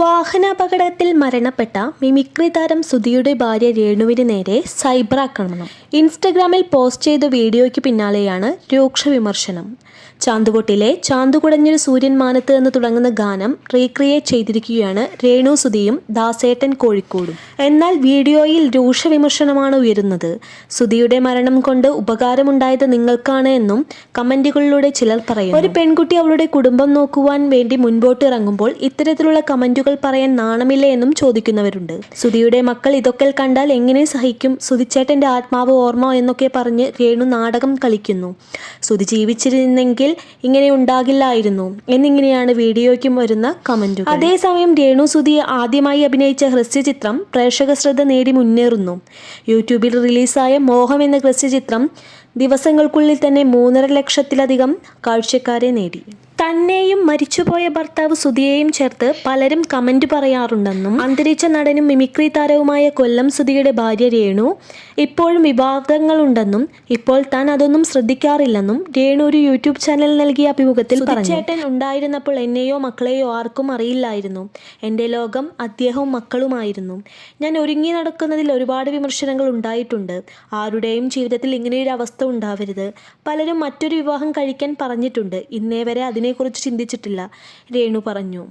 വാഹനാപകടത്തിൽ മരണപ്പെട്ട മിമിക്രി താരം സുധിയുടെ ഭാര്യ രേണുവിന് നേരെ സൈബർ ആക്രമണം. ഇൻസ്റ്റഗ്രാമിൽ പോസ്റ്റ് ചെയ്ത വീഡിയോയ്ക്ക് പിന്നാലെയാണ് രൂക്ഷ വിമർശനം. ചാന്തുകൊട്ടിലെ ചാന്തുകുടഞ്ഞൊരു സൂര്യൻ മാനത്ത് എന്ന് തുടങ്ങുന്ന ഗാനം റീക്രിയേറ്റ് ചെയ്തിരിക്കുകയാണ് രേണു സുധിയും ദാസേട്ടൻ കോഴിക്കോടും. എന്നാൽ വീഡിയോയിൽ രൂക്ഷ വിമർശനമാണ് ഉയരുന്നത്. സുധിയുടെ മരണം കൊണ്ട് ഉപകാരമുണ്ടായത് നിങ്ങൾക്കാണ് എന്നും കമന്റുകളിലൂടെ ചിലർ പറയുന്നു. ഒരു പെൺകുട്ടി അവളുടെ കുടുംബം നോക്കുവാൻ വേണ്ടി മുൻപോട്ട് ഇറങ്ങുമ്പോൾ ഇത്തരത്തിലുള്ള കമന്റുകൾ പറയാൻ നാണമില്ലേ എന്നും ചോദിക്കുന്നവരുണ്ട്. സുധിയുടെ മക്കൾ ഇതൊക്കെ കണ്ടാൽ എങ്ങനെ സഹിക്കും? സുധിച്ചേട്ടന്റെ ആത്മാവ് ഓർമ്മ എന്നൊക്കെ പറഞ്ഞ് രേണു നാടകം കളിക്കുന്നു. സുധി ജീവിച്ചിരുന്നെങ്കിൽ ഇങ്ങനെ ഉണ്ടാകില്ലായിരുന്നു എന്നിങ്ങനെയാണ് വീഡിയോയ്ക്കും വരുന്ന കമന്റുകൾ. അതേസമയം രേണു സുധി ആദ്യമായി അഭിനയിച്ച ഹ്രസ്വചിത്രം പ്രേക്ഷക ശ്രദ്ധ നേടി മുന്നേറുന്നു. യൂട്യൂബിൽ റിലീസായ മോഹം എന്ന ഹ്രസ്വചിത്രം ദിവസങ്ങൾക്കുള്ളിൽ തന്നെ 3.5 ലക്ഷത്തിലധികം കാഴ്ചക്കാരെ നേടി. തന്നെയും മരിച്ചുപോയ ഭർത്താവ് സുധിയെയും ചേർത്ത് പലരും കമന്റ് പറയാറുണ്ടെന്നും അന്തരിച്ച നടനും മിമിക്രി താരവുമായ കൊല്ലം സുധിയുടെ ഭാര്യ രേണു ഇപ്പോഴും വിവാദങ്ങളുണ്ടെന്നും ഇപ്പോൾ താൻ അതൊന്നും ശ്രദ്ധിക്കാറില്ലെന്നും രേണു ഒരു യൂട്യൂബ് ചാനൽ നൽകിയ അഭിമുഖത്തിൽ പറഞ്ഞു. ചേട്ടൻ ഉണ്ടായിരുന്നപ്പോൾ എന്നെയോ മക്കളെയോ ആർക്കും അറിയില്ലായിരുന്നു. എൻ്റെ ലോകം അദ്ദേഹവും മക്കളുമായിരുന്നു. ഞാൻ ഒരുങ്ങി നടക്കുന്നതിൽ ഒരുപാട് വിമർശനങ്ങൾ ഉണ്ടായിട്ടുണ്ട്. ആരുടെയും ജീവിതത്തിൽ ഇങ്ങനെയൊരു അവസ്ഥ ഉണ്ടാവരുത്. പലരും മറ്റൊരു വിവാഹം കഴിക്കാൻ പറഞ്ഞിട്ടുണ്ട്. ഇന്നേ വരെ അതിനെക്കുറിച്ച് ചിന്തിച്ചിട്ടില്ല, രേണു പറഞ്ഞു.